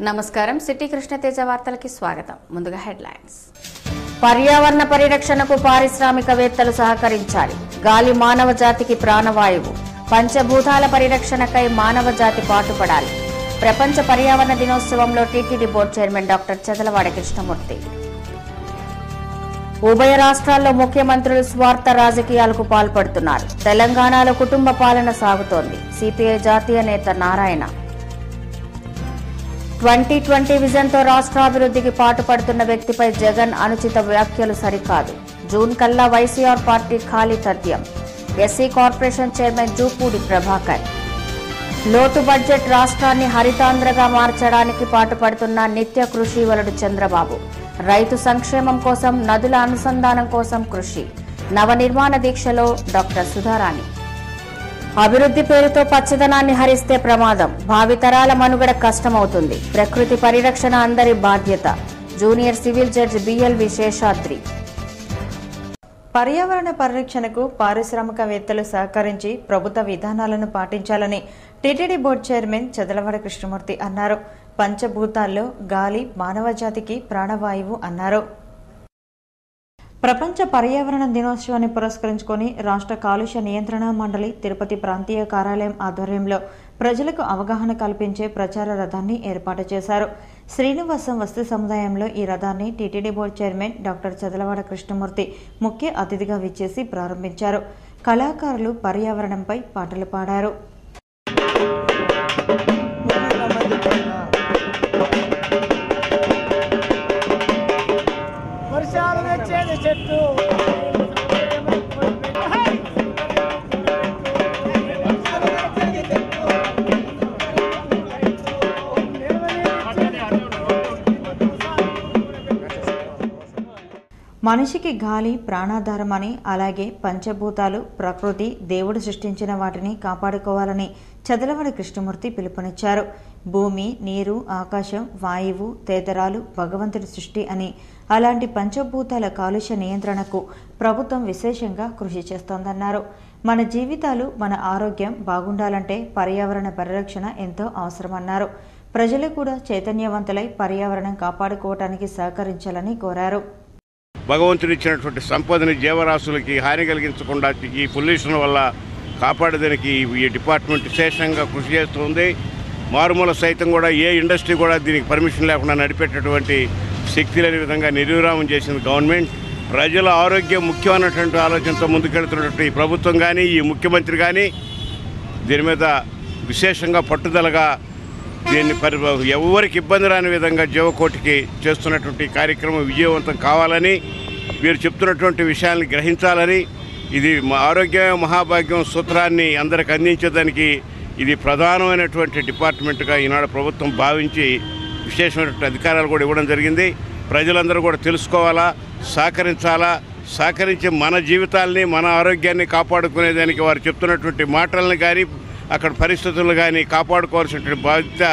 నమస్కారం సిటీ కృష్ణతేజ వార్తలకి స్వాగతం. ముందుగా హెడ్లైన్స్. పర్యావరణ పరిరక్షణకు పారిశ్రామికవేత్తలు సహకరించాలి. గాలి మానవ జాతికి ప్రాణవాయువు. పంచభూతాల పరిరక్షణకై మానవ జాతి పాటుపడాలి. ప్రపంచ పర్యావరణ దినోత్సవంలో TTD board chairman doctor Chadalavada Krishnamurthy. ఉభయ రాష్ట్రాల్లో ముఖ్యమంత్రులు స్వార్థ రాజకీయాలకు పాల్పడుతున్నారు. తెలంగాణలో కుటుంబ పాలన సాగుతోంది. సిపిఐ జాతీయ నేత నారాయణ. 2020 విజన్తో రాష్ట్రాభివృద్ధికి పాటుపడుతున్న వ్యక్తిపై జగన్ అనుచిత వ్యాఖ్యలు సరికాదు. జూన్ కల్లా వైసీఆర్ పార్టీ ఖాళీ తథ్యం. SC corporation chairman Jupudi Prabhakar. లోటు బడ్జెట్ రాష్ట్రాన్ని హరితాంధ్రగా మార్చడానికి పాటుపడుతున్న నిత్య కృషి వలుడు చంద్రబాబు. రైతు సంక్షేమం కోసం, నదుల అనుసంధానం కోసం కృషి. నవనిర్మాణ దీక్షలో డాక్టర్ సుధారాణి. అభివృద్ధి పేరుతో పచ్చదనాన్ని హరిస్తే ప్రమాదం. భావితరాల మనుగడ కష్టమవుతుంది. ప్రకృతి పరిరక్షణ అందరి బాధ్యత. Junior civil judge BLV Seshadri. పర్యావరణ పరిరక్షణకు పారిశ్రామికవేత్తలు సహకరించి ప్రభుత్వ విధానాలను పాటించాలని TTD board chairman Chadalavada Krishnamurthy అన్నారు. పంచభూతాల్లో గాలి మానవ జాతికి ప్రాణవాయువు అన్నారు. ప్రపంచ పర్యావరణ దినోత్సవాన్ని పురస్కరించుకొని రాష్ట్ర కాలుష్య నియంత్రణ మండలి తిరుపతి ప్రాంతీయ కార్యాలయం ఆధ్వర్యంలో ప్రజలకు అవగాహన కల్పించే ప్రచార రథాన్ని ఏర్పాటు చేశారు. శ్రీనివాసం వస్తు సముదాయంలో ఈ రథాన్ని TTD board chairman doctor Chadalavada Krishnamurthy ముఖ్య అతిథిగా విచ్చేసి ప్రారంభించారు. కళాకారులు పర్యావరణంపై పాటలు పాడారు. మనిషికి గాలి ప్రాణాధారమని, అలాగే పంచభూతాలు ప్రకృతి దేవుడు సృష్టించిన వాటిని కాపాడుకోవాలని చదలవాడ కృష్ణమూర్తి పిలుపునిచ్చారు. భూమి, నీరు, ఆకాశం, వాయువు, తేతరాలు భగవంతుడి సృష్టి అని, అలాంటి పంచభూతాల కాలుష్య నియంత్రణకు ప్రభుత్వం విశేషంగా కృషి చేస్తోందన్నారు. మన జీవితాలు, మన ఆరోగ్యం బాగుండాలంటే పర్యావరణ పరిరక్షణ ఎంతో అవసరమన్నారు. ప్రజలు కూడా చైతన్యవంతులై పర్యావరణం కాపాడుకోవటానికి సహకరించాలని కోరారు. భగవంతుడు ఇచ్చినటువంటి సంపదని జీవరాశులకి హాని కలిగించకుండా ఈ పొల్యూషన్ వల్ల కాపాడేదానికి ఈ డిపార్ట్మెంట్ విశేషంగా కృషి చేస్తుంది. మారుమూల సైతం కూడా ఏ ఇండస్ట్రీ కూడా దీనికి పర్మిషన్ లేకుండా నడిపేటటువంటి శక్తి లేని విధంగా నిర్విరామం చేసింది గవర్నమెంట్. ప్రజల ఆరోగ్యం ముఖ్యమైనటువంటి ఆలోచనతో ముందుకెళ్తున్నటువంటి ఈ ప్రభుత్వం కానీ, ఈ ముఖ్యమంత్రి కానీ దీని మీద విశేషంగా పట్టుదలగా దీన్ని ఎవరికి ఇబ్బంది రాని విధంగా జీవకోటికి చేస్తున్నటువంటి కార్యక్రమం విజయవంతం కావాలని, వీరు చెప్తున్నటువంటి విషయాన్ని గ్రహించాలని, ఇది ఆరోగ్యమే మహాభాగ్యం సూత్రాన్ని అందరికి అందించేదానికి ఇది ప్రధానమైనటువంటి డిపార్ట్మెంట్గా ఈనాడు ప్రభుత్వం భావించి విశేషమైనటువంటి అధికారాలు కూడా ఇవ్వడం జరిగింది. ప్రజలందరూ కూడా తెలుసుకోవాలా, సహకరించాలా, సహకరించి మన జీవితాలని, మన ఆరోగ్యాన్ని కాపాడుకునేదానికి వారు చెప్తున్నటువంటి మాటలను కానీ, అక్కడ పరిస్థితులు కానీ కాపాడుకోవాల్సినటువంటి బాధ్యత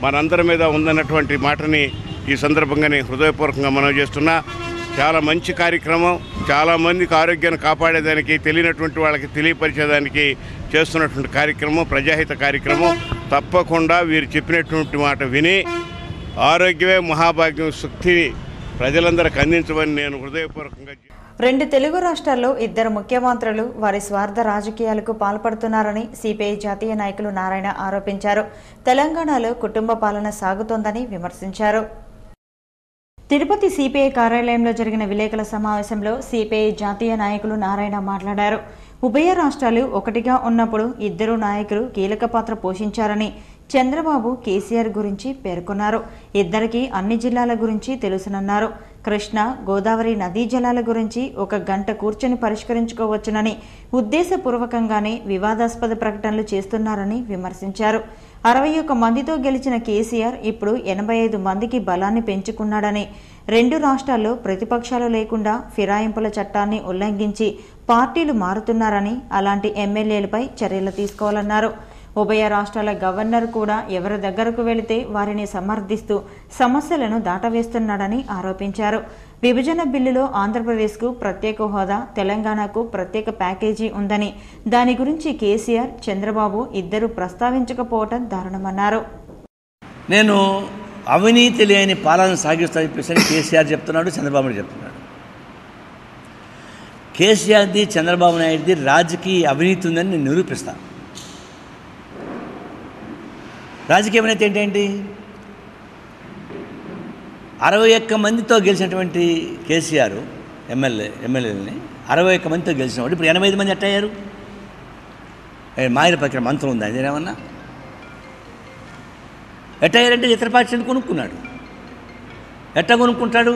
మనందరి మీద ఉందన్నటువంటి మాటని ఈ సందర్భంగా నేను హృదయపూర్వకంగా మనవి చేస్తున్నా. చాలా మంచి కార్యక్రమం. చాలామందికి ఆరోగ్యాన్ని కాపాడేదానికి, తెలియనటువంటి వాళ్ళకి తెలియపరిచేదానికి చేస్తున్నటువంటి కార్యక్రమం, ప్రజాహిత కార్యక్రమం. తప్పకుండా వీరు చెప్పినటువంటి మాట విని ఆరోగ్యమే మహాభాగ్యం శక్తిని ప్రజలందరికీ అందించమని నేను హృదయపూర్వకంగా. 2 తెలుగు రాష్ట్రాల్లో 2 ముఖ్యమంత్రులు వారి స్వార్థ రాజకీయాలకు పాల్పడుతున్నారని సిపిఐ జాతీయ నాయకులు నారాయణ ఆరోపించారు. తెలంగాణలో కుటుంబ పాలన సాగుతోందని విమర్శించారు. తిరుపతి సిపిఐ కార్యాలయంలో జరిగిన విలేకరుల సమావేశంలో సిపిఐ జాతీయ నాయకులు నారాయణ మాట్లాడారు. ఉభయ రాష్ట్రాలు ఒకటిగా ఉన్నప్పుడు 2 నాయకులు కీలక పాత్ర పోషించారని చంద్రబాబు, కేసీఆర్ గురించి పేర్కొన్నారు. ఇద్దరికీ అన్ని జిల్లాల గురించి తెలుసునన్నారు. కృష్ణా, గోదావరి నదీ జలాల గురించి 1 గంట కూర్చొని పరిష్కరించుకోవచ్చునని ఉద్దేశపూర్వకంగానే వివాదాస్పద ప్రకటనలు చేస్తున్నారని విమర్శించారు. 61 మందితో గెలిచిన కేసీఆర్ ఇప్పుడు 85 మందికి బలాన్ని పెంచుకున్నాడని, 2 రాష్ట్రాల్లో ప్రతిపక్షాలు లేకుండా ఫిరాయింపుల చట్టాన్ని ఉల్లంఘించి పార్టీలు మారుతున్నారని, అలాంటి ఎమ్మెల్యేలపై చర్యలు తీసుకోవాలన్నారు. ఉభయ రాష్ట్రాల గవర్నర్ కూడా ఎవరి దగ్గరకు వెళితే వారిని సమర్థిస్తూ సమస్యలను దాటవేస్తున్నాడని ఆరోపించారు. విభజన బిల్లులో ఆంధ్రప్రదేశ్కు ప్రత్యేక హోదా, తెలంగాణకు ప్రత్యేక ప్యాకేజీ ఉందని, దాని గురించి కేసీఆర్, చంద్రబాబు ఇద్దరు ప్రస్తావించకపోవటం దారుణమన్నారు. నేను అవినీతి లేని పాలన సాగిస్తా చెప్పేసి కేసీఆర్ చెప్తున్నాడు, చంద్రబాబు నాయుడు చెప్తున్నాడు. కేసీఆర్ది చంద్రబాబు నాయుడుది రాజకీయ అవినీతి ఉందని నేను నిరూపిస్తాను. రాజకీయ అవినీతి ఏంటండి? 61 మందితో గెలిచినటువంటి కేసీఆర్ ఎమ్మెల్యేలని 61 మందితో గెలిచినవాడు ఇప్పుడు 85 మంది ఎట్టయ్యారు? మాయల పక్కన మంత్రం ఉందా? అదేమన్నా ఎట్టయ్యారంటే ఇతర పార్టీని కొనుక్కున్నాడు. ఎట్లా కొనుక్కుంటాడు?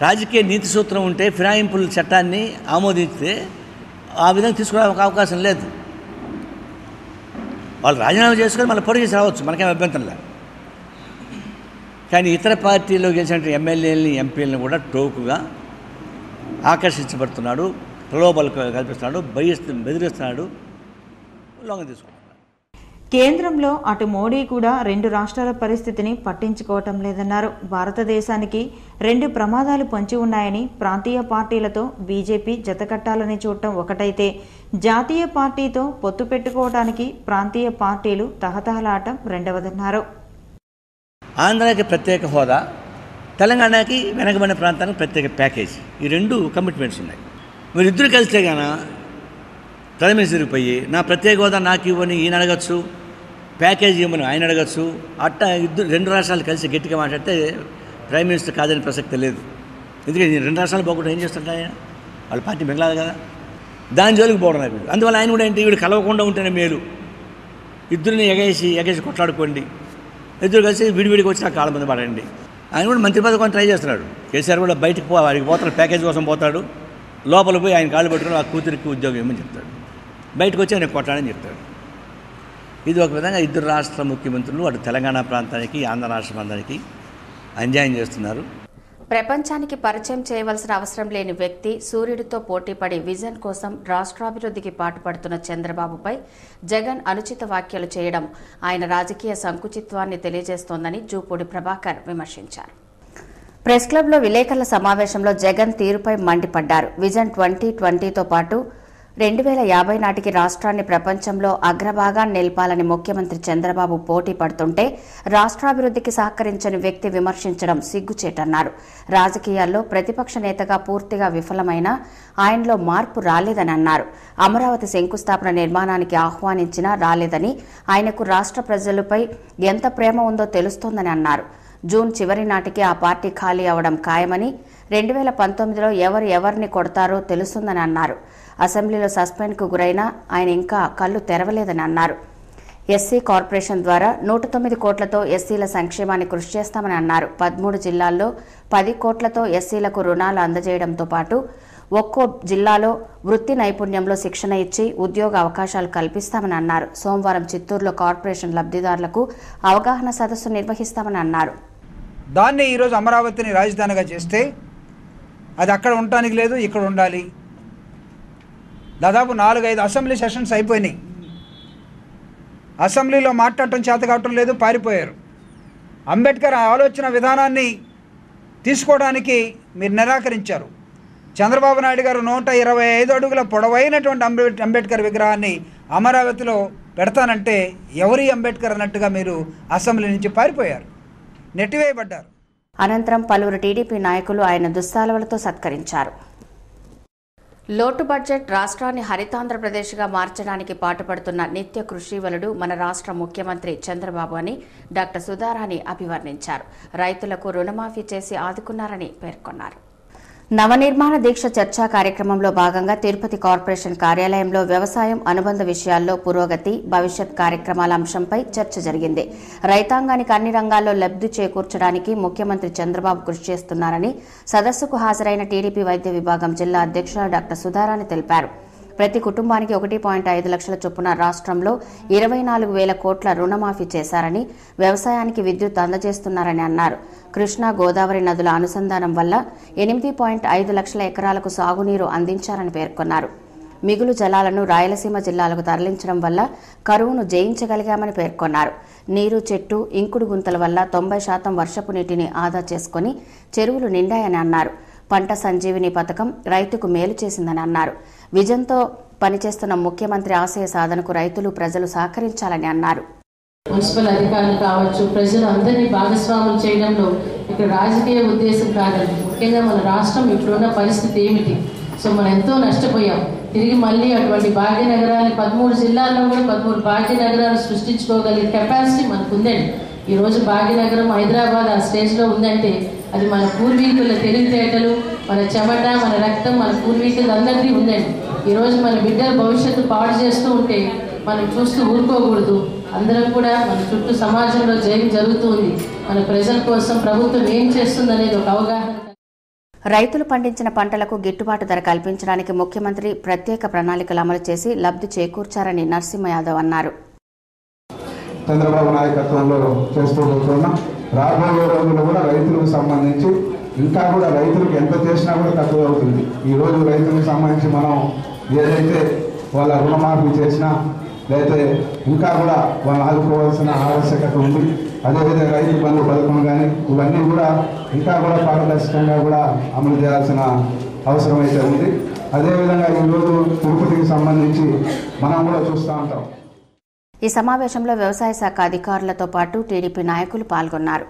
రాజకీయ నీతి సూత్రం ఉంటే ఫిరాయింపుల చట్టాన్ని ఆమోదిస్తే ఆ విధంగా తీసుకోవడానికి అవకాశం లేదు. వాళ్ళు రాజీనామా చేసుకొని మళ్ళీ పొడి చేసి రావచ్చు, మనకేం అభ్యంతరం లేదు. కానీ ఇతర పార్టీలో గెలిచిన ఎమ్మెల్యేలని ఎంపీలను కూడా టోకుగా ఆకర్షించబడుతున్నాడు, ప్రలోభాలు కల్పిస్తున్నాడు, బెదిరిస్తున్నాడు, లొంగ తీసుకుంటున్నాడు. కేంద్రంలో అటు మోడీ కూడా 2 రాష్ట్రాల పరిస్థితిని పట్టించుకోవటం లేదన్నారు. భారతదేశానికి 2 ప్రమాదాలు పొంచి ఉన్నాయని ప్రాంతీయ పార్టీలతో బీజేపీ జతకట్టాలని చూడటం ఒకటైతే, జాతీయ పార్టీతో పొత్తు పెట్టుకోవడానికి ప్రాంతీయ పార్టీలు తహతహలాటం రెండవదన్నారు. ఆంధ్రాకి ప్రత్యేక హోదా, తెలంగాణకి వెనకబడిన ప్రాంతానికి ప్రత్యేక ప్యాకేజీ, ఈ 2 కమిట్మెంట్స్ ఉన్నాయి. మీరు ఇద్దరు కలిస్తే కానీ ప్రైమ్ మినిస్టర్కి పోయి నా ప్రత్యేక హోదా నాకు ఇవ్వని ఈయన అడగచ్చు, ప్యాకేజీ ఇవ్వని ఆయన అడగచ్చు. అట్టా 2 రాష్ట్రాలు కలిసి గట్టిగా మాట్లాడితే ప్రైమ్ మినిస్టర్ కాదని ప్రసక్తి లేదు. ఎందుకంటే 2 రాష్ట్రాలు పోకుండా ఏం చేస్తుంటారు ఆయన? వాళ్ళ పార్టీ మిగలాలి కదా, దాని జోలికి పోవడం నాకు. అందువల్ల ఆయన కూడా ఏంటి, వీడు కలవకుండా ఉంటేనే మేలు, ఇద్దరిని ఎగేసి కొట్లాడుకోండి, ఇద్దరు కలిసి విడివిడికి వచ్చి నాకు కాళ్ళ మీద పడండి. ఆయన కూడా మంత్రి పదవి ట్రై చేస్తున్నాడు. కేసీఆర్ కూడా బయటకు వాడికి పోతాడు, ప్యాకేజ్ కోసం పోతాడు, లోపల పోయి ఆయన కాళ్ళు పట్టుకుని ఆ కూతురికి ఉద్యోగం ఇవ్వమని చెప్తాడు, బయటకు వచ్చి ఆయన కొట్టాడని చెప్తాడు. ఇది ఒక విధంగా 2 రాష్ట్ర ముఖ్యమంత్రులు అటు తెలంగాణ ప్రాంతానికి ఆంధ్ర రాష్ట్ర ప్రాంతానికి అన్యాయం చేస్తున్నారు. ప్రపంచానికి పరిచయం చేయవలసిన అవసరం లేని వ్యక్తి సూర్యుడితో పోటీపడి విజన్ కోసం రాష్ట్రాభివృద్ధికి పాటుపడుతున్న చంద్రబాబుపై జగన్ అనుచిత వ్యాఖ్యలు చేయడం ఆయన రాజకీయ సంకుచిత్వాన్ని తెలియజేస్తోందని జూపూడి ప్రభాకర్ విమర్శించారు. ప్రెస్ క్లబ్లో విలేకరుల సమావేశంలో జగన్ తీరుపై మండిపడ్డారు. విజన్ 2020తో పాటు 2050 నాటికి రాష్ట్రాన్ని ప్రపంచంలో అగ్రభాగాన్ని నిలపాలని ముఖ్యమంత్రి చంద్రబాబు పోటీ పడుతుంటే రాష్ట్రాభివృద్ధికి సహకరించని వ్యక్తి విమర్శించడం సిగ్గుచేటన్నారు. రాజకీయాల్లో ప్రతిపక్ష నేతగా పూర్తిగా విఫలమైన ఆయనలో మార్పు రాలేదని అన్నారు. అమరావతి శంకుస్థాపన నిర్మాణానికి ఆహ్వానించినా రాలేదని, ఆయనకు రాష్ట్ర ప్రజలపై ఎంత ప్రేమ ఉందో తెలుస్తోందని అన్నారు. జూన్ చివరి నాటికి ఆ పార్టీ ఖాళీ అవడం ఖాయమని, 2019లో ఎవరిని కొడతారో తెలుస్తుందని అన్నారు. అసెంబ్లీలో సస్పెండ్కు గురైన ఆయన ఇంకా కళ్లు తెరవలేదని అన్నారు. ఎస్సీ కార్పొరేషన్ ద్వారా 109 కోట్లతో ఎస్సీల సంక్షేమాన్ని కృషి చేస్తామని అన్నారు. 13 జిల్లాల్లో 10 కోట్లతో ఎస్సీలకు రుణాలు అందజేయడంతో పాటు ఒక్కో జిల్లాలో వృత్తి నైపుణ్యంలో శిక్షణ ఇచ్చి ఉద్యోగ అవకాశాలు కల్పిస్తామని అన్నారు. సోమవారం చిత్తూరులో కార్పొరేషన్ లబ్ధిదారులకు అవగాహన సదస్సు నిర్వహిస్తామని అన్నారు. దాన్ని ఈరోజు అమరావతిని రాజధానిగా చేస్తే అది అక్కడ ఉండటానికి లేదు, ఇక్కడ ఉండాలి. దాదాపు 4-5 అసెంబ్లీ సెషన్స్ అయిపోయినాయి. అసెంబ్లీలో మాట్లాడటం చేత కావటం లేదు, పారిపోయారు. అంబేద్కర్ ఆలోచన విధానాన్ని తీసుకోవడానికి మీరు నిరాకరించారు. చంద్రబాబు నాయుడు గారు 125 అడుగుల పొడవైనటువంటి అంబేద్కర్ విగ్రహాన్ని అమరావతిలో పెడతానంటే ఎవరి అంబేద్కర్ అన్నట్టుగా మీరు అసెంబ్లీ నుంచి పారిపోయారు, నెట్టివేయబడ్డారు. అనంతరం పలువురు టీడీపీ నాయకులు ఆయన దుస్సాలవలతో సత్కరించారు. లోటు బడ్జెట్ రాష్ట్రాన్ని హరితాంధ్రప్రదేశ్గా మార్చడానికి పాటుపడుతున్న నిత్య కృషివలుడు మన రాష్ట్ర ముఖ్యమంత్రి చంద్రబాబు అని డాక్టర్ సుధారాణి అభివర్ణించారు. రైతులకు రుణమాఫీ చేసి ఆదుకున్నారని పేర్కొన్నారు. నవనిర్మాణ దీక్ష చర్చా కార్యక్రమంలో భాగంగా తిరుపతి కార్పొరేషన్ కార్యాలయంలో వ్యవసాయం అనుబంధ విషయాల్లో పురోగతి, భవిష్యత్ కార్యక్రమాల అంశంపై చర్చ జరిగింది. రైతాంగానికి అన్ని రంగాల్లో లబ్ధి చేకూర్చడానికి ముఖ్యమంత్రి చంద్రబాబు కృషి చేస్తున్నారని సదస్సుకు హాజరైన టీడీపీ వైద్య విభాగం జిల్లా అధ్యక్షులు డాక్టర్ సుధారాణి తెలిపారు. ప్రతి కుటుంబానికి 1.5 లక్షల చొప్పున రాష్ట్రంలో 24,000 కోట్ల రుణమాఫీ చేశారని, వ్యవసాయానికి విద్యుత్ అందజేస్తున్నారని అన్నారు. కృష్ణా గోదావరి నదుల అనుసంధానం వల్ల 8.5 లక్షల ఎకరాలకు సాగునీరు అందించారని పేర్కొన్నారు. మిగులు జలాలను రాయలసీమ జిల్లాలకు తరలించడం వల్ల కరువును జయించగలిగామని పేర్కొన్నారు. నీరు చెట్టు ఇంకుడు గుంతల వల్ల 90% వర్షపు నీటిని ఆదా చేసుకుని చెరువులు నిండాయని అన్నారు. పంట సంజీవిని పథకం రైతుకు మేలు చేసిందని అన్నారు. విజన్తో పనిచేస్తున్న ముఖ్యమంత్రి ఆశయ సాధనకు రైతులు, ప్రజలు సహకరించాలని అన్నారు. మున్సిపల్ అధికారులు కావచ్చు, ప్రజలు అందరినీ భాగస్వాములు చేయడంలో ఇక్కడ రాజకీయ ఉద్దేశం కాదండి. ముఖ్యంగా మన రాష్ట్రం ఇప్పుడున్న పరిస్థితి ఏమిటి? సో మనం ఎంతో నష్టపోయాం. తిరిగి మళ్ళీ అటువంటి భాగ్యనగరాలు 13 జిల్లాల్లో కూడా 13 భాగ్యనగరాలు సృష్టించుకోగలిగే కెపాసిటీ మనకు ఉందండి. ఈరోజు భాగ్యనగరం హైదరాబాద్ ఆ స్టేజ్లో ఉందంటే అది మన పూర్వీకుల తెలివితేటలు, మన చెమట, మన రక్తం, మన పూర్వీకులు అందరికీ ఉందండి. ఈరోజు మన బిడ్డల భవిష్యత్తు పాడు చేస్తూ ఉంటే మనం చూస్తూ ఊరుకోకూడదు. అందరం కూడా మన చుట్టూ సమాజంలో జరుగుతూ ఉంది. మన ప్రజల కోసం ప్రభుత్వం ఏం చేస్తుందనేది ఒక అవగాహన. రైతులు పండించిన పంటలకు గిట్టుబాటు ధర కల్పించడానికి ముఖ్యమంత్రి ప్రత్యేక ప్రణాళికలు అమలు చేసి లబ్ధి చేకూర్చారని నరసింహ యాదవ్ అన్నారు. చంద్రబాబు నాయకత్వంలో చేస్తూ పోతున్నాం. రాబోయే రోజుల్లో కూడా రైతులకు సంబంధించి ఇంకా కూడా రైతులకు ఎంత చేసినా కూడా తక్కువ అవుతుంది. ఈరోజు రైతులకు సంబంధించి మనం ఏదైతే వాళ్ళ రుణమాఫీ చేసినా లేకపోతే ఇంకా కూడా వాళ్ళు ఆదుకోవాల్సిన ఆవశ్యకత ఉంది. అదేవిధంగా రైతు బంధు పథకం కానీ ఇవన్నీ కూడా ఇంకా కూడా పారదర్శకంగా కూడా అమలు చేయాల్సిన అవసరం అయితే ఉంది. అదేవిధంగా ఈరోజు తిరుపతికి సంబంధించి మనం కూడా చూస్తూ ఉంటాం. ఈ సమావేశంలో వ్యవసాయ శాఖ అధికారులతో పాటు టీడీపీ నాయకులు పాల్గొన్నారు.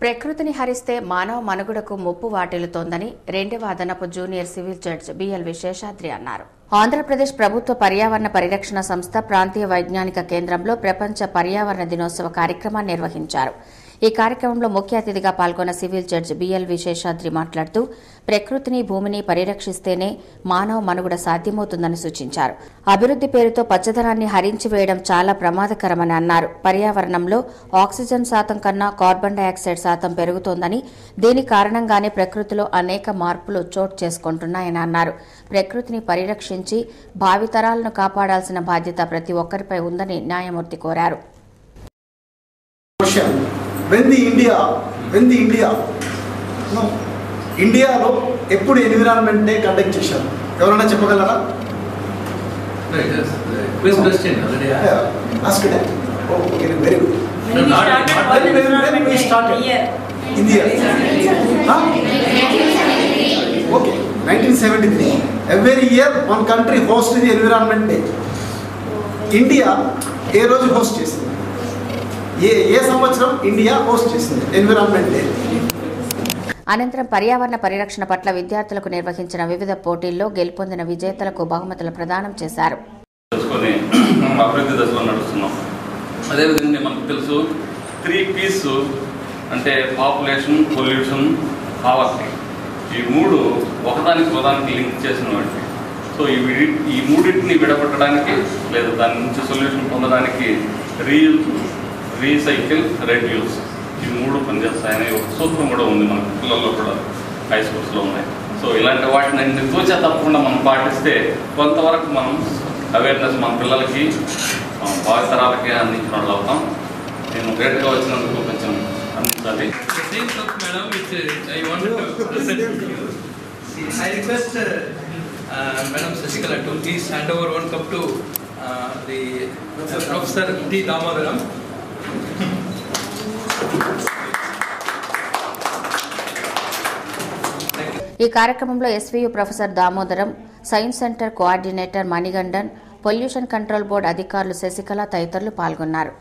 ప్రకృతిని హరిస్తే మానవ మనుగడకు ముప్పు వాటిల్లుతోందని 2వ అదనపు junior civil judge BLV Seshadri అన్నారు. ఆంధ్రప్రదేశ్ ప్రభుత్వ పర్యావరణ పరిరక్షణ సంస్థ ప్రాంతీయ వైజ్ఞానిక కేంద్రంలో ప్రపంచ పర్యావరణ దినోత్సవ కార్యక్రమాన్ని నిర్వహించారు. ఈ కార్యక్రమంలో ముఖ్య అతిథిగా పాల్గొన్న సివిల్ జడ్జి బిఎల్వి శేషాద్రి మాట్లాడుతూ ప్రకృతిని, భూమిని పరిరక్షిస్తేనే మానవ మనుగడ సాధ్యమవుతుందని సూచించారు. అభివృద్ది పేరుతో పచ్చదనాన్ని హరించి వేయడం చాలా ప్రమాదకరమని అన్నారు. పర్యావరణంలో ఆక్సిజన్ శాతం కన్నా కార్బన్ డయాక్సైడ్ శాతం పెరుగుతోందని, దీని కారణంగానే ప్రకృతిలో అనేక మార్పులు చోటు చేసుకుంటున్నాయని అన్నారు. ప్రకృతిని పరిరక్షించి భావితరాలను కాపాడాల్సిన బాధ్యత ప్రతి ఒక్కరిపై ఉందని న్యాయమూర్తి కోరారు. ఇండియాలో ఎప్పుడు ఎన్విరాన్మెంట్ డే కండక్ట్ చేశారు? ఎవరైనా చెప్పగలరా? Very good. Okay, 1973. Every year one country host the environment day. India ఏ రోజు హోస్ట్ చేసింది? ఏ సంవత్సరం ఇండియా హోస్ట్ చేసింది ఎన్విరాన్మెంట్ డే? అనంతరం పర్యావరణ పరిరక్షణ పట్ల విద్యార్థులకు నిర్వహించిన వివిధ పోటీల్లో గెలుపొందిన విజేతలకు బహుమతులు ప్రదానం చేశారు. అభివృద్ధి దశలో నడుస్తున్నాం. అదేవిధంగా మనకు తెలుసు 3 P's అంటే పాపులేషన్, పొల్యూషన్, పావర్టీ. ఈ 3 ఒకదానికి ఒకదానికి లింక్ చేసిన వాటికి. సో ఈ మూడింటిని విడగొట్టడానికి లేదా దాని నుంచి సొల్యూషన్ పొందడానికి రీసైకిల్, రెడ్యూస్ ఈ 3 పనిచేస్తాయని ఒక సూత్రం కూడా ఉంది మన పిల్లల్లో కూడా, హై స్కూల్స్లో ఉన్నాయి. సో ఇలాంటి వాటిని తూచా తప్పకుండా మనం పాటిస్తే కొంతవరకు మనం అవేర్నెస్ మన పిల్లలకి, భావితరాలకి అందించిన వాళ్ళు అవుతాం. నేను గ్రేట్గా వచ్చినందుకు కొంచెం అందించాలి. Madam Sasikala to please hand over one cup to the Professor T. Damodaram. ఈ కార్యక్రమంలో SVU professor Damodaram, science centre coordinator Manigandan, pollution control board అధికారులు శశికళ తదితరులు పాల్గొన్నారు.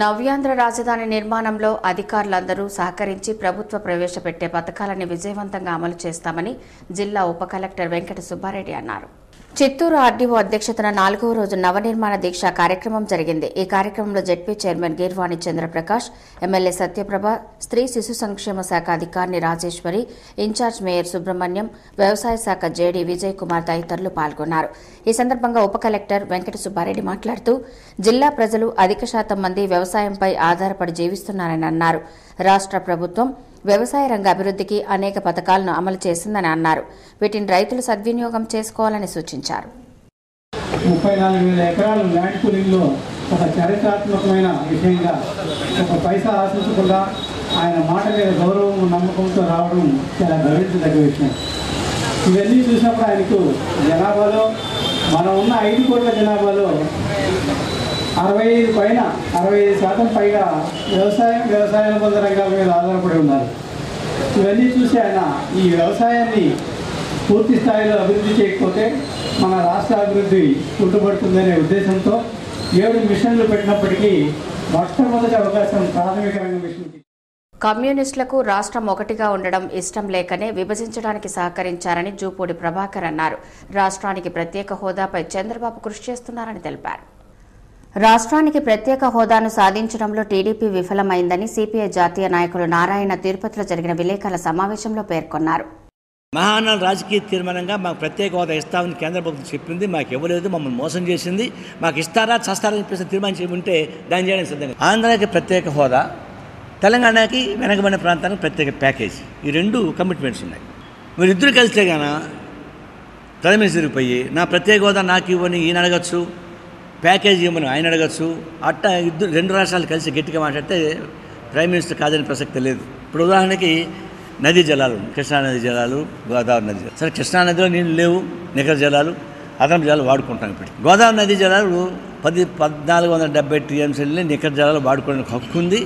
నవ్యాంధ్ర రాజధాని నిర్మాణంలో అధికారులందరూ సహకరించి ప్రభుత్వ ప్రవేశపెట్టే పథకాలను విజయవంతంగా అమలు చేస్తామని జిల్లా ఉప కలెక్టర్ వెంకట సుబ్బారెడ్డి అన్నారు. చిత్తూరు ఆర్డీఓ అధ్యక్షతన 4వ రోజు నవనిర్మాణ దీక్ష కార్యక్రమం జరిగింది. ఈ కార్యక్రమంలో ZP chairman Geervani Chandraprakash, MLA Satyaprabha, స్త్రీ శిశు సంక్షేమ శాఖ అధికారిని రాజేశ్వరి, ఇన్ఛార్జ్ మేయర్ సుబ్రహ్మణ్యం, వ్యవసాయ శాఖ జేడీ విజయ్ కుమార్ తదితరులు పాల్గొన్నారు. ఈ సందర్భంగా ఉప కలెక్టర్ వెంకట సుబ్బారెడ్డి మాట్లాడుతూ జిల్లా ప్రజలు అధిక శాతం మంది వ్యవసాయంపై ఆధారపడి జీవిస్తున్నారని అన్నారు. రాష్ట్ర ప్రభుత్వం వ్యవసాయ రంగ అభివృద్ధికి అనేక పథకాలను అమలు చేసిందని అన్నారు. వీటిని రైతులు సద్వినియోగం చేసుకోవాలని సూచించారు. 34,000 ఎకరాల ల్యాండ్ పూలింగ్లో ఒక చారిత్రాత్మకమైన విషయంగా ఒక పైసా ఆశించకుండా ఆయన మాట మీద గౌరవం, నమ్మకంతో రావడం చాలా గర్వించదగ్గ విషయం. ఇవన్నీ చూసినప్పుడు ఆయనకు జనాభాలో మనం ఉన్న 5 కోట్ల జనాభాలో 65% పైగా వ్యవసాయ అనుబంధ రంగాల మీద ఆధారపడి ఉన్నారు. ఇవన్నీ చూసి ఆయన ఈ వ్యవసాయాన్ని పూర్తి స్థాయిలో అభివృద్ధి చేయకపోతే మన రాష్ట్ర అభివృద్ధి కుంటుపడుతుందనే ఉద్దేశంతో 7 మిషన్లు పెట్టినప్పటికీ మొట్టమొదటి అవకాశం ప్రాథమిక రంగ మిషన్కి. కమ్యూనిస్టులకు రాష్ట్రం ఒకటిగా ఉండడం ఇష్టం లేకనే విభజించడానికి సహకరించారని జూపూడి ప్రభాకర్ అన్నారు. రాష్ట్రానికి ప్రత్యేక హోదాపై చంద్రబాబు కృషి చేస్తున్నారని తెలిపారు. రాష్ట్రానికి ప్రత్యేక హోదాను సాధించడంలో టీడీపీ విఫలమైందని సిపిఐ జాతీయ నాయకులు నారాయణ తిరుపతిలో జరిగిన విలేకరుల సమావేశంలో పేర్కొన్నారు. మహానాడు రాజకీయ తీర్మానంగా మాకు ప్రత్యేక హోదా ఇస్తామని కేంద్ర ప్రభుత్వం చెప్పింది, మాకు ఇవ్వలేదు, మమ్మల్ని మోసం చేసింది. మాకు ఇస్తారా చస్తారా చెప్పేసి తీర్మానం చేయమంటే దాన్ని చేయడానికి సిద్ధంగా. ఆంధ్రాకి ప్రత్యేక హోదా, తెలంగాణకి వెనకబడిన ప్రాంతానికి ప్రత్యేక ప్యాకేజీ, ఈ 2 కమిట్మెంట్స్ ఉన్నాయి. వీరిద్దరు కలిస్తే గాన ప్రైమ్ మినిస్టర్కి పోయి నా ప్రత్యేక హోదా నాకు ఇవ్వని ఈయన అడగచ్చు, ప్యాకేజీ ఇవ్వని ఆయన అడగచ్చు. అట్టా 2 రాష్ట్రాలు కలిసి గట్టిగా మాట్లాడితే ప్రైమ్ మినిస్టర్ కాదని ప్రసక్తి లేదు. ఇప్పుడు ఉదాహరణకి నదీ జలాలు, కృష్ణానది జలాలు, గోదావరి నది జలాలు. సరే, కృష్ణానదిలో నీళ్ళు లేవు, నికర జలాలు, అదనపు జలాలు వాడుకుంటాం. ఇప్పటికి గోదావరి నది జలాలు 1470 టీఎంసీలని నికర జలాలు వాడుకోవడానికి హక్కు ఉంది.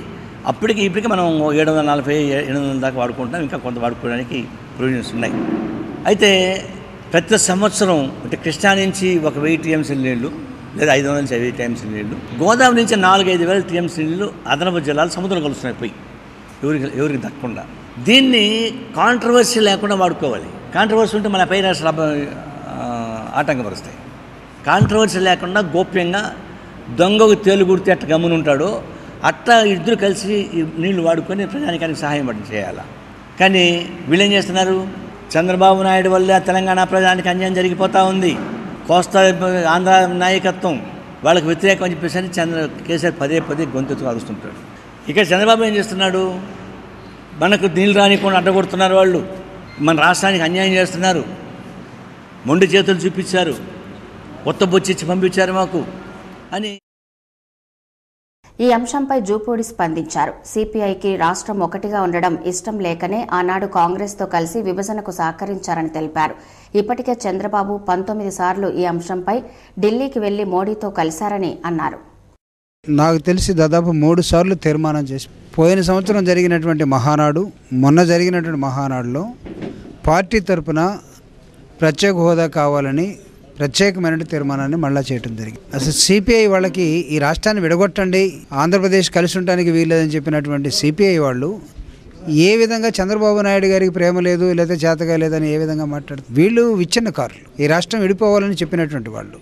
అప్పటికి ఇప్పటికీ మనం 740-800 దాకా వాడుకుంటాం. ఇంకా కొంత వాడుకోవడానికి ప్రొవిజన్స్ ఉన్నాయి. అయితే ప్రతి సంవత్సరం అంటే కృష్ణా నుంచి 1000 టీఎంసీ నీళ్ళు లేదా 500 నుంచి 1000 టీఎంసీ నీళ్ళు, గోదావరి నుంచి 4-5 వేల టీఎంసీ నీళ్ళు అదనపు జలాలు సముద్రం కలుస్తున్నాయి పోయి ఎవరికి దక్కకుండా. దీన్ని కాంట్రవర్సీ లేకుండా వాడుకోవాలి. కాంట్రవర్సీ ఉంటే మన పై రాష్ట్రాలు ఆటంకపరుస్తాయి. కాంట్రవర్సీ లేకుండా గోప్యంగా దొంగకు తేలుగుడితే అట్ట గమ్మునుంటాడో అట్లా ఇద్దరు కలిసి ఈ నీళ్లు వాడుకొని ప్రజానికానికి సహాయం చేయాలి. కానీ వీళ్ళేం చేస్తున్నారు? చంద్రబాబు నాయుడు వల్ల తెలంగాణ ప్రజానికి అన్యాయం జరిగిపోతూ ఉంది. కోస్తా ఆంధ్ర నాయకత్వం వాళ్ళకి వ్యతిరేకం అని చెప్పేసి కేసీఆర్ పదే గొంతెత్తు అరుస్తుంటాడు. ఇక్కడ చంద్రబాబు ఏం చేస్తున్నాడు? మనకు నీళ్ళు రానికుండా అడ్డగొడుతున్నారు వాళ్ళు, మన రాష్ట్రానికి అన్యాయం చేస్తున్నారు, మొండి చేతులు చూపించారు, కొత్త బొచ్చిచ్చి పంపించారు మాకు అని. ఈ అంశంపై జూపూడి స్పందించారు. సిపిఐకి రాష్ట్రం ఒకటిగా ఉండడం ఇష్టం లేకనే ఆనాడు కాంగ్రెస్తో కలిసి విభజనకు సహకరించారని తెలిపారు. ఇప్పటికే చంద్రబాబు 19 సార్లు ఈ అంశంపై ఢిల్లీకి వెళ్లి మోడీతో కలిశారని అన్నారు. నాకు తెలిసి దాదాపు 3 సార్లు తీర్మానం చేసి, పోయిన సంవత్సరం జరిగినటువంటి మహానాడు, మొన్న జరిగినటువంటి మహానాడులో పార్టీ తరఫున ప్రత్యేక హోదా కావాలని ప్రత్యేకమైన తీర్మానాన్ని మళ్ళా చేయడం జరిగింది. అసలు సిపిఐ వాళ్ళకి ఈ రాష్ట్రాన్ని విడగొట్టండి, ఆంధ్రప్రదేశ్ కలిసి ఉండడానికి వీల్లేదని చెప్పినటువంటి సిపిఐ వాళ్ళు ఏ విధంగా చంద్రబాబు నాయుడు గారికి ప్రేమ లేదు లేదా చేతగా లేదని ఏ విధంగా మాట్లాడుతారు? వీళ్ళు విచ్ఛిన్నకారులు. ఈ రాష్ట్రం విడిపోవాలని చెప్పినటువంటి వాళ్ళు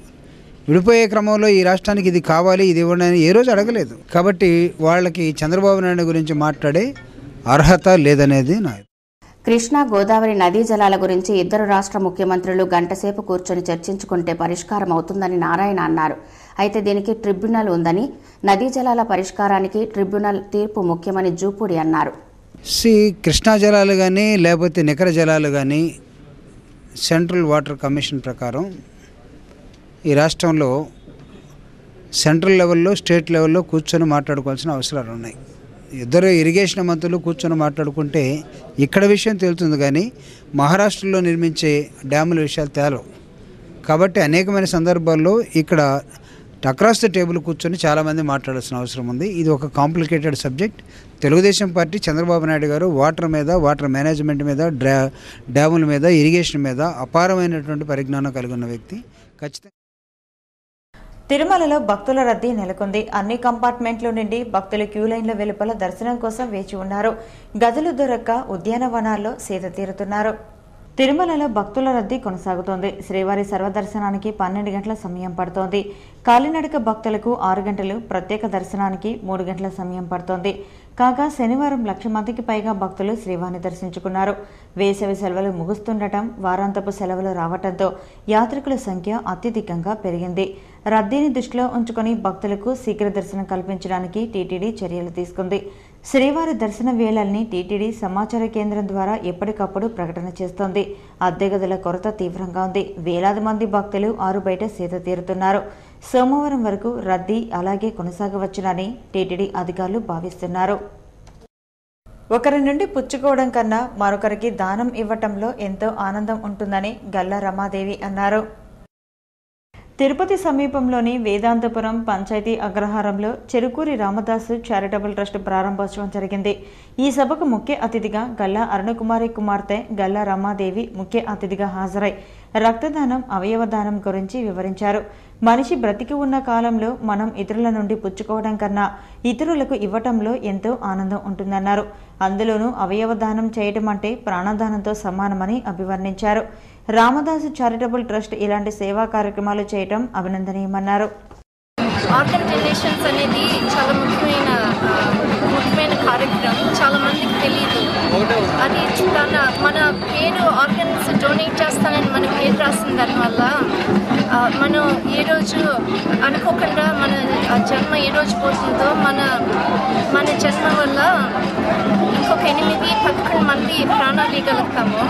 విడిపోయే క్రమంలో ఈ రాష్ట్రానికి ఇది కావాలి, ఇది ఇవ్వండి అని ఏ రోజు అడగలేదు. కాబట్టి వాళ్ళకి చంద్రబాబు నాయుడు గురించి మాట్లాడే అర్హత లేదనేది నా. కృష్ణా గోదావరి నదీ జలాల గురించి ఇద్దరు రాష్ట్ర ముఖ్యమంత్రులు గంటసేపు కూర్చొని చర్చించుకుంటే పరిష్కారం అవుతుందని నారాయణ అన్నారు. అయితే దీనికి ట్రిబ్యునల్ ఉందని, నదీ జలాల పరిష్కారానికి ట్రిబ్యునల్ తీర్పు ముఖ్యమని జూపూడి అన్నారు. కృష్ణా జలాలు కానీ లేకపోతే నికర జలాలు కానీ సెంట్రల్ వాటర్ కమిషన్ ప్రకారం ఈ రాష్ట్రంలో సెంట్రల్ లెవెల్లో, స్టేట్ లెవెల్లో కూర్చొని మాట్లాడుకోవాల్సిన అవసరాలు ఉన్నాయి. ఇద్దరు ఇరిగేషన్ మంత్రులు కూర్చొని మాట్లాడుకుంటే ఇక్కడ విషయం తేలుతుంది, కానీ మహారాష్ట్రలో నిర్మించే డ్యాముల విషయాలు తేలవు. కాబట్టి అనేకమైన సందర్భాల్లో ఇక్కడ అక్రాస్ ద టేబుల్ కూర్చొని చాలామంది మాట్లాడాల్సిన అవసరం ఉంది. ఇది ఒక complicated subject. Telugu Desam party Chandrababu Naidu గారు వాటర్ మీద, వాటర్ మేనేజ్మెంట్ మీద, డ్యాముల మీద, ఇరిగేషన్ మీద అపారమైనటువంటి పరిజ్ఞానం కలిగి ఉన్న వ్యక్తి. ఖచ్చితంగా తిరుమలలో భక్తుల రద్దీ నెలకొంది. అన్ని కంపార్ట్మెంట్లు నుండి భక్తులు క్యూ లైన్ల వెలుపల దర్శనం కోసం వేచి ఉన్నారు. గదులు దొరక్క ఉద్యానవనాల్లో సేద తీరుతున్నారు. తిరుమలలో భక్తుల రద్దీ కొనసాగుతోంది. శ్రీవారి సర్వదర్శనానికి 12 గంటల సమయం పడుతోంది. కాలినడక భక్తులకు 6 గంటలు, ప్రత్యేక దర్శనానికి 3 గంటల సమయం పడుతోంది. కాగా శనివారం 1,00,000 మందికి పైగా భక్తులు శ్రీవారిని దర్శించుకున్నారు. వేసవి సెలవులు ముగుస్తుండటం, వారాంతపు సెలవులు రావడంతో యాత్రికుల సంఖ్య అత్యధికంగా పెరిగింది. రద్దీని దృష్టిలో ఉంచుకుని భక్తులకు శీఘ్ర దర్శనం కల్పించడానికి టీటీడీ చర్యలు తీసుకుంది. శ్రీవారి దర్శన వేళల్ని టీటీడీ సమాచార కేంద్రం ద్వారా ఎప్పటికప్పుడు ప్రకటన చేస్తోంది. అద్దె గదుల కొరత తీవ్రంగా ఉంది. వేలాది మంది భక్తులు ఆరుబయట సేద తీరుతున్నారు. సోమవారం వరకు రద్దీ అలాగే కొనసాగవచ్చునని టీటీడీ అధికారులు భావిస్తున్నారు. ఒకరి నుండి పుచ్చుకోవడం కన్నా మరొకరికి దానం ఇవ్వటంలో ఎంతో ఆనందం ఉంటుందని గల్లా రమాదేవి అన్నారు. తిరుపతి సమీపంలోని వేదాంతపురం పంచాయతీ అగ్రహారంలో చెరుకూరి రామదాసు చారిటబుల్ ట్రస్ట్ ప్రారంభోత్సవం జరిగింది. ఈ సభకు ముఖ్య అతిథిగా గల్లా అరుణకుమారి కుమార్తె గల్లా రమాదేవి ముఖ్య అతిథిగా హాజరై రక్తదానం, అవయవదానం గురించి వివరించారు. మనిషి బ్రతికి ఉన్న కాలంలో మనం ఇతరుల నుండి పుచ్చుకోవడం కన్నా ఇతరులకు ఇవ్వటంలో ఎంతో ఆనందం ఉంటుందన్నారు. అందులోనూ అవయవదానం చేయటం అంటే ప్రాణదానంతో సమానమని అభివర్ణించారు. రామదాసు చారిటబుల్ ట్రస్ట్ ఇలాంటి సేవా కార్యక్రమాలు చేయటం అభినందనీయమన్నారు. ఆర్గన్ డొనేషన్స్ అనేది చాలా ముఖ్యమైన కార్యక్రమం. చాలా మందికి తెలియదు. అది మన పేరు ఆర్గన్స్ డొనేట్ చేస్తానని మన పేరు రాసిన దానివల్ల మనం ఏ రోజు అనుకోకుండా మన జన్మ ఏ రోజు పోతుందో మన జన్మ వల్ల ఇంకొక 8-11 మంది ప్రాణాలు ఇవ్వగలుగుతాము.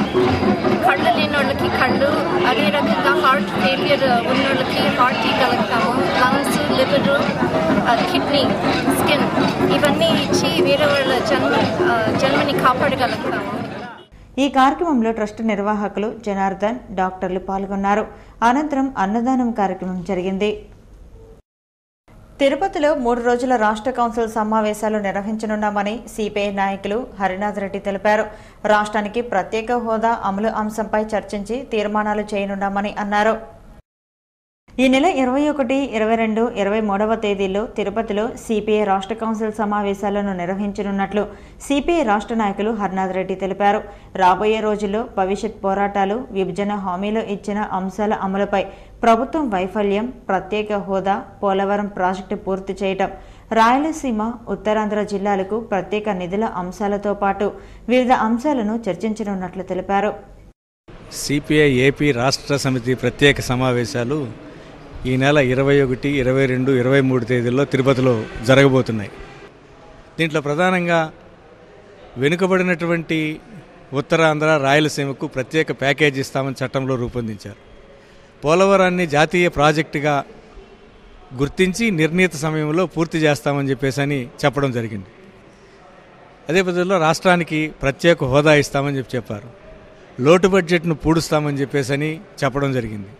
కళ్ళు లేని వాళ్ళకి కళ్ళు, అదే రకంగా హార్ట్ ఫెయిలియర్ ఉన్న వాళ్ళకి హార్ట్ ఇవ్వగలుగుతాము. లంగ్స్, లివరు, కిడ్నీ, స్కిన్ ఇవన్నీ ఇచ్చి వేరే వాళ్ళ జన్మని కాపాడగలుగుతాము. ఈ కార్యక్రమంలో ట్రస్ట్ నిర్వాహకులు జనార్దన్, డాక్టర్లు పాల్గొన్నారు. అనంతరం అన్నదానం కార్యక్రమం జరిగింది. తిరుపతిలో 3 రోజుల రాష్ట్ర కౌన్సిల్ సమావేశాలు నిర్వహించనున్నామని సిపిఐ నాయకులు హరినాథ్ రెడ్డి తెలిపారు. రాష్ట్రానికి ప్రత్యేక హోదా అమలు అంశంపై చర్చించి తీర్మానాలు చేయనున్నామని అన్నారు. ఈ నెల 21, 22, 23వ తేదీల్లో తిరుపతిలో సిపిఐ రాష్ట్ర కౌన్సిల్ సమావేశాలను నిర్వహించనున్నట్లు సిపిఐ రాష్ట్ర నాయకులు హరినాథ్ రెడ్డి తెలిపారు. రాబోయే రోజుల్లో భవిష్యత్ పోరాటాలు, విభజన హామీలో ఇచ్చిన అంశాల అమలుపై ప్రభుత్వం వైఫల్యం, ప్రత్యేక హోదా, పోలవరం ప్రాజెక్టు పూర్తి చేయటం, రాయలసీమ, ఉత్తరాంధ్ర జిల్లాలకు ప్రత్యేక నిధుల అంశాలతో పాటు వివిధ అంశాలను చర్చించనున్నట్లు తెలిపారు. సిపిఐ ఏపీ రాష్ట్ర సమితి ప్రత్యేక సమావేశాలు ఈ నెల 21, 22, 23 తేదీల్లో తిరుపతిలో జరగబోతున్నాయి. దీంట్లో ప్రధానంగా వెనుకబడినటువంటి ఉత్తరాంధ్ర, రాయలసీమకు ప్రత్యేక ప్యాకేజీ ఇస్తామని చట్టంలో రూపొందించారు. పోలవరాన్ని జాతీయ ప్రాజెక్టుగా గుర్తించి నిర్ణీత సమయంలో పూర్తి చేస్తామని చెప్పేసి చెప్పడం జరిగింది. అదే పద్ధతిలో రాష్ట్రానికి ప్రత్యేక హోదా ఇస్తామని చెప్పారు. లోటు బడ్జెట్ను పూడుస్తామని చెప్పేసి చెప్పడం జరిగింది.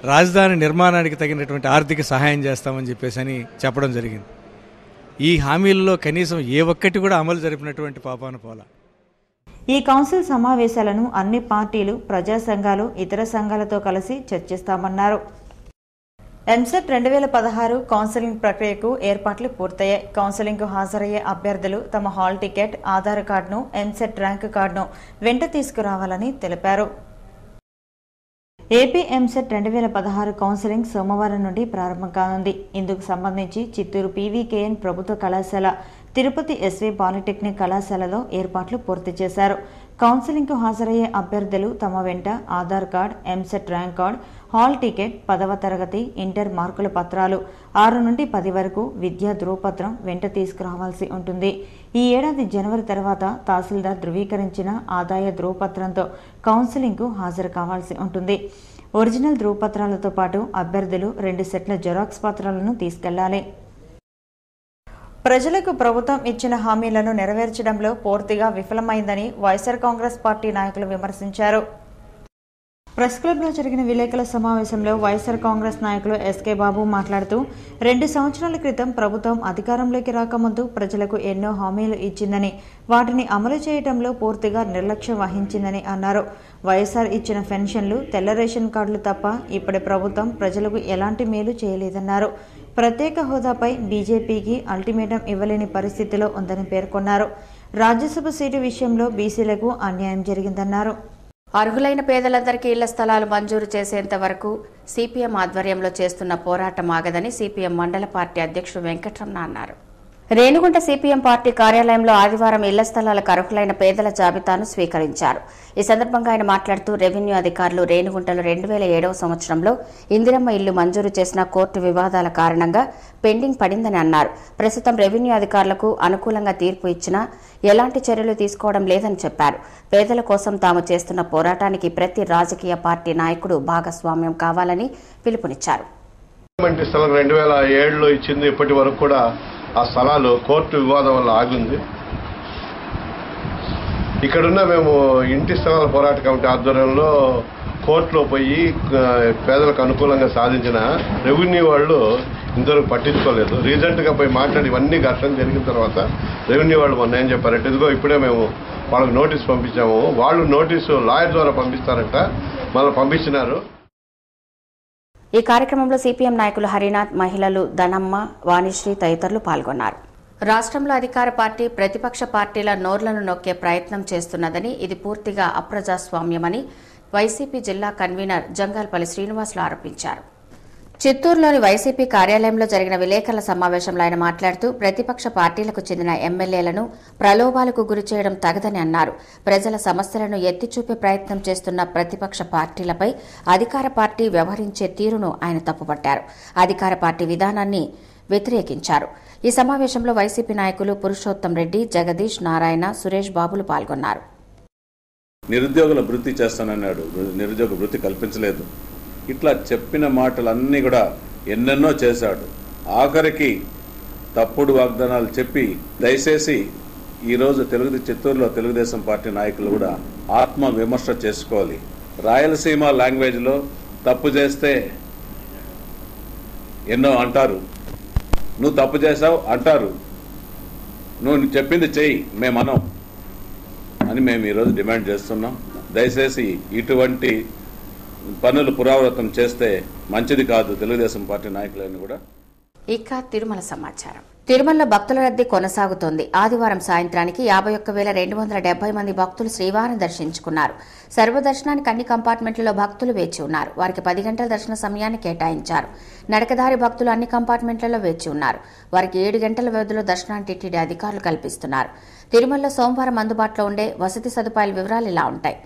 రాజధాని నిర్మాణానికి తగినటువంటి ఆర్థిక సహాయం చేస్తామని చెప్పేసి చెప్పడం జరిగింది. ఈ హామీల్లో కనీసం ఏ ఒక్కటి కూడా అమలు జరిపినటువంటి పాపాన పోలా. ఈ కౌన్సిల్ సమావేశాలను అన్ని పార్టీలు, ప్రజా సంఘాలు, ఇతర సంఘాలతో కలిసి చర్చిస్తామన్నారు. ఎంసెట్ 2016 కౌన్సిలింగ్ ప్రక్రియకు ఏర్పాట్లు పూర్తయ్యాయి. కౌన్సిలింగ్కు హాజరయ్యే అభ్యర్థులు తమ హాల్ టికెట్, ఆధార్ కార్డును, ఎంసెట్ ర్యాంకు కార్డును వెంట తీసుకురావాలని తెలిపారు. ఏపీ ఎంసెట్ 2016 కౌన్సిలింగ్ సోమవారం నుండి ప్రారంభం కానుంది. ఇందుకు సంబంధించి చిత్తూరు పీవీకేఎన్ ప్రభుత్వ కళాశాల, తిరుపతి ఎస్వీ పాలిటెక్నిక్ కళాశాలలో ఏర్పాట్లు పూర్తి చేశారు. కౌన్సిలింగ్కు హాజరయ్యే అభ్యర్థులు తమ వెంట Aadhaar card, EAMCET rank card, hall ticket, 10వ తరగతి, ఇంటర్ మార్కుల పత్రాలు, 6 నుండి 10 వరకు విద్యా ధృవపత్రం వెంట తీసుకురావాల్సి ఉంటుంది. ఈ ఏడాది జనవరి తర్వాత తహసీల్దార్ ధృవీకరించిన ఆదాయ ధృవపత్రంతో కౌన్సిలింగ్కు హాజరు కావాల్సి ఉంటుంది. ఒరిజినల్ ధృవపత్రాలతో పాటు అభ్యర్థులు 2 సెట్ల జెరాక్స్ పత్రాలను తీసుకెళ్లాలి. ప్రజలకు ప్రభుత్వం ఇచ్చిన హామీలను నెరవేర్చడంలో పూర్తిగా విఫలమైందని వైఎస్ఆర్ కాంగ్రెస్ పార్టీ నాయకులు విమర్శించారు. ప్రెస్ క్లబ్లో జరిగిన విలేకరుల సమావేశంలో వైఎస్ఆర్ కాంగ్రెస్ నాయకులు ఎస్కే బాబు మాట్లాడుతూ 2 సంవత్సరాల క్రితం ప్రభుత్వం అధికారంలోకి రాకముందు ప్రజలకు ఎన్నో హామీలు ఇచ్చిందని, వాటిని అమలు చేయడంలో పూర్తిగా నిర్లక్ష్యం వహించిందని అన్నారు. వైఎస్ఆర్ ఇచ్చిన పెన్షన్లు, తెల్ల రేషన్ కార్డులు తప్ప ఇప్పటి ప్రభుత్వం ప్రజలకు ఎలాంటి మేలు చేయలేదన్నారు. ప్రత్యేక హోదాపై బీజేపీకి అల్టిమేటం ఇవ్వలేని పరిస్థితిలో ఉందని పేర్కొన్నారు. రాజ్యసభ సీటు విషయంలో బీసీలకు అన్యాయం జరిగిందన్నారు. అర్హులైన పేదలందరికీ ఇళ్ల స్థలాలు మంజూరు చేసేంత వరకు సిపిఎం ఆధ్వర్యంలో చేస్తున్న పోరాటం ఆగదని సిపిఎం మండల పార్టీ అధ్యక్షుడు వెంకటరమణ అన్నారు. రేణిగుంట సిపిఎం పార్టీ కార్యాలయంలో ఆదివారం ఇళ్ల స్థలాలకు అర్హులైన పేదల జాబితాను స్వీకరించారు. ఈ సందర్భంగా ఆయన మాట్లాడుతూ రెవెన్యూ అధికారులు రేణిగుంటలో 2007వ సంవత్సరంలో ఇందిరమ్మ ఇల్లు మంజూరు చేసిన కోర్టు వివాదాల కారణంగా పెండింగ్ పడిందని అన్నారు. ప్రస్తుతం రెవెన్యూ అధికారులకు అనుకూలంగా తీర్పు ఇచ్చినా ఎలాంటి చర్యలు తీసుకోవడం లేదని చెప్పారు. పేదల కోసం తాము చేస్తున్న పోరాటానికి ప్రతి రాజకీయ పార్టీ నాయకుడు భాగస్వామ్యం కావాలని పిలుపునిచ్చారు. 2007లో ఇచ్చింది ఇప్పటి వరకు కూడా ఆ స్థలాలు కోర్టు వివాదం వల్ల ఆగింది. ఇక్కడున్న మేము ఇంటి స్థలాల పోరాట కమిటీ ఆధ్వర్యంలో కోర్టులో పోయి పేదలకు అనుకూలంగా సాధించిన రెవెన్యూ వాళ్ళు ఇంతవరకు పట్టించుకోలేదు. రీసెంట్గా పోయి మాట్లాడి ఇవన్నీ ఘర్షణ జరిగిన తర్వాత రెవెన్యూ వాళ్ళు మొన్న ఏం చెప్పారంటే, ఇదిగో ఇప్పుడే మేము వాళ్ళకి నోటీస్ పంపించాము. వాళ్ళు నోటీసు లాయర్ ద్వారా పంపిస్తారంట, మనం పంపించినారు. ఈ కార్యక్రమంలో సిపిఎం నాయకులు హరినాథ్, మహిళలు ధనమ్మ, వాణిశ్రీ తదితరులు పాల్గొన్నారు. రాష్ట్రంలో అధికార పార్టీ ప్రతిపక్ష పార్టీల నోర్లను నొక్కే ప్రయత్నం చేస్తున్నదని, ఇది పూర్తిగా అప్రజాస్వామ్యమని వైసీపీ జిల్లా కన్వీనర్ జంగాల్పల్లి శ్రీనివాసులు ఆరోపించారు. చిత్తూరులోని వైసీపీ కార్యాలయంలో జరిగిన విలేకరుల సమావేశంలో ఆయన మాట్లాడుతూ ప్రతిపక్ష పార్టీలకు చెందిన ఎమ్మెల్యేలను ప్రలోభాలకు గురి చేయడం తగదని అన్నారు. ప్రజల సమస్యలను ఎత్తిచూపే ప్రయత్నం చేస్తున్న ప్రతిపక్ష పార్టీలపై అధికార పార్టీ వ్యవహరించే తీరును ఆయన తప్పుపట్టారు. అధికార పార్టీ విధానాన్ని వ్యతిరేకించారు. ఈ సమావేశంలో వైసీపీ నాయకులు పురుషోత్తం రెడ్డి, జగదీష్, నారాయణ, సురేష్ బాబులు పాల్గొన్నారు. నిరుద్యోగుల వృత్తి చేస్తానన్నాడు, నిరుద్యోగ వృత్తి కల్పించలేదు. ఇట్లా చెప్పిన మాటలన్నీ కూడా ఎన్నెన్నో చేశాడు. ఆఖరికి తప్పుడు వాగ్దానాలు చెప్పి దయచేసి ఈరోజు చిత్తూరులో తెలుగుదేశం పార్టీ నాయకులు కూడా ఆత్మ విమర్శ చేసుకోవాలి. రాయలసీమ లాంగ్వేజ్లో తప్పు చేస్తే ఎన్నో అంటారు, నువ్వు తప్పు చేసావు అంటారు, నువ్వు చెప్పింది చెయ్యి మేమనం అని మేము ఈరోజు డిమాండ్ చేస్తున్నాం. దయచేసి ఇటువంటి పనులు పునరావృతం చేస్తే మంచిది కాదు తెలుగుదేశం పార్టీ నాయకులను కూడా. ఇక తిరుమల సమాచారం. తిరుమలలో భక్తుల రద్దీ కొనసాగుతోంది. ఆదివారం సాయంత్రానికి 51,270 మంది భక్తులు శ్రీవారిని దర్శించుకున్నారు. సర్వదర్శనానికి అన్ని కంపార్ట్మెంట్లలో భక్తులు వేచి ఉన్నారు. వారికి 10 గంటల దర్శన సమయాన్ని కేటాయించారు. నడకదారి భక్తులు అన్ని కంపార్ట్మెంట్లలో వేచి ఉన్నారు. వారికి 7 గంటల వ్యవధిలో దర్శనాన్ని టీటీడీ అధికారులు కల్పిస్తున్నారు. తిరుమలలో సోమవారం అందుబాటులో ఉండే వసతి సదుపాయాల వివరాలు ఇలా ఉంటాయి.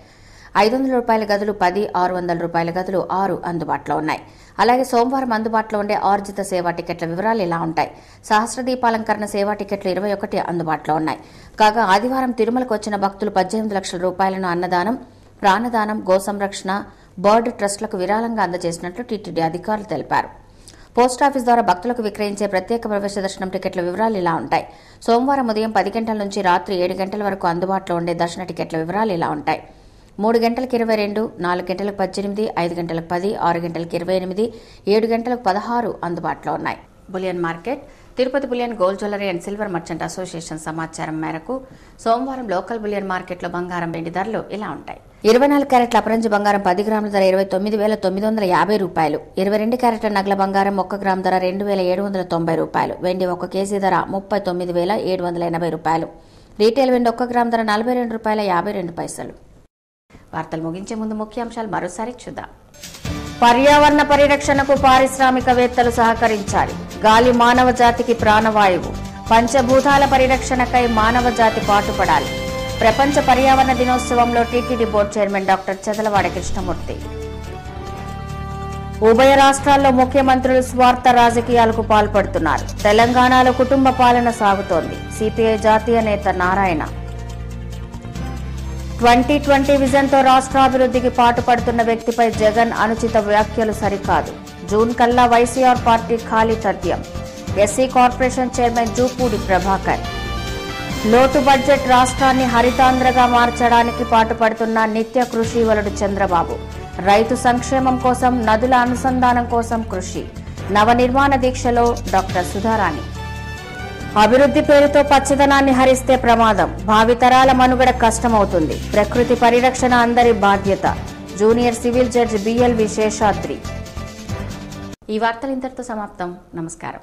500 రూపాయల గదులు 10, 600 రూపాయల గదులు 6 అందుబాటులో ఉన్నాయి. అలాగే సోమవారం అందుబాటులో ఉండే ఆర్జిత సేవా టికెట్ల వివరాలు ఇలా ఉంటాయి. సహస్రదీపాలంకరణ సేవా టికెట్లు 21 అందుబాటులో ఉన్నాయి. కాగా ఆదివారం తిరుమలకు వచ్చిన భక్తులు 18 లక్షల రూపాయలను అన్నదానం, ప్రాణదానం, గోసంరక్షణ, బర్డ్ ట్రస్టులకు విరాళంగా అందజేసినట్లు టీటీడీ అధికారులు తెలిపారు. పోస్టాఫీస్ ద్వారా భక్తులకు విక్రయించే ప్రత్యేక ప్రవేశ దర్శనం టికెట్ల వివరాలు ఇలా ఉంటాయి. సోమవారం ఉదయం 10 గంటల నుంచి రాత్రి 7 గంటల వరకు అందుబాటులో ఉండే దర్శన టికెట్ల వివరాలు ఇలా ఉంటాయి. 3 గంటలకు 22, 4 గంటలకు 18, 5 గంటలకు 10, 6 గంటలకు 28, 7 గంటలకు 16 అందుబాటులో ఉన్నాయి. Bullion market. Tirupati bullion gold jewellery and silver merchant association సమాచారం మేరకు సోమవారం లోకల్ బులియన్ మార్కెట్లో బంగారం, వెండి ధరలు ఇలా ఉంటాయి. 24 క్యారెట్ల అపరంజి బంగారం 10 గ్రాముల ధర 29,950 రూపాయలు. 22 క్యారెట్ల నగల బంగారం 1 గ్రాము ధర 2,790 రూపాయలు. వెండి 1 కేజీ ధర 39,780 రూపాయలు. రీటైల్ వెండి 1 గ్రాము ధర 42 రూపాయల 52 పైసలు. వార్తలు ముగించే ముందు ముఖ్యాంశాలు మరోసారి చూద్దాం. పర్యావరణ పరిరక్షణకు పారిశ్రామికవేత్తలు సహకరించాలి. గాలి మానవ జాతికి ప్రాణవాయువు. పంచభూతాల పరిరక్షణకై మానవ జాతి పాటుపడాలి. ప్రపంచ పర్యావరణ దినోత్సవంలో TTD board chairman doctor Chadalavada Krishnamurthy. ఉభయ రాష్ట్రాల్లో ముఖ్యమంత్రులు స్వార్థ రాజకీయాలకు పాల్పడుతున్నారు. తెలంగాణలో కుటుంబ పాలన సాగుతోంది. సిపిఐ జాతీయ నేత నారాయణ. 2020 విజన్తో రాష్ట్రాభివృద్ధికి పాటుపడుతున్న వ్యక్తిపై జగన్ అనుచిత వ్యాఖ్యలు సరికాదు. జూన్ కల్లా వైసీఆర్ పార్టీ ఖాళీ తథ్యం. SC corporation chairman Jupudi Prabhakar. లోటు బడ్జెట్ రాష్ట్రాన్ని హరితాంధ్రగా మార్చడానికి పాటుపడుతున్న నిత్య కృషివలుడు చంద్రబాబు. రైతు సంక్షేమం కోసం, నదుల అనుసంధానం కోసం కృషి. నవనిర్మాణ దీక్షలో డాక్టర్ సుధారాణి. అభివృద్ధి పేరుతో పచ్చదనాన్ని హరిస్తే ప్రమాదం. భావితరాల మనుగడ కష్టమవుతుంది. ప్రకృతి పరిరక్షణ అందరి బాధ్యత. Junior civil judge BLV Seshadri. ఈ వార్తలు ఇంతటితో సమాప్తం. నమస్కారం.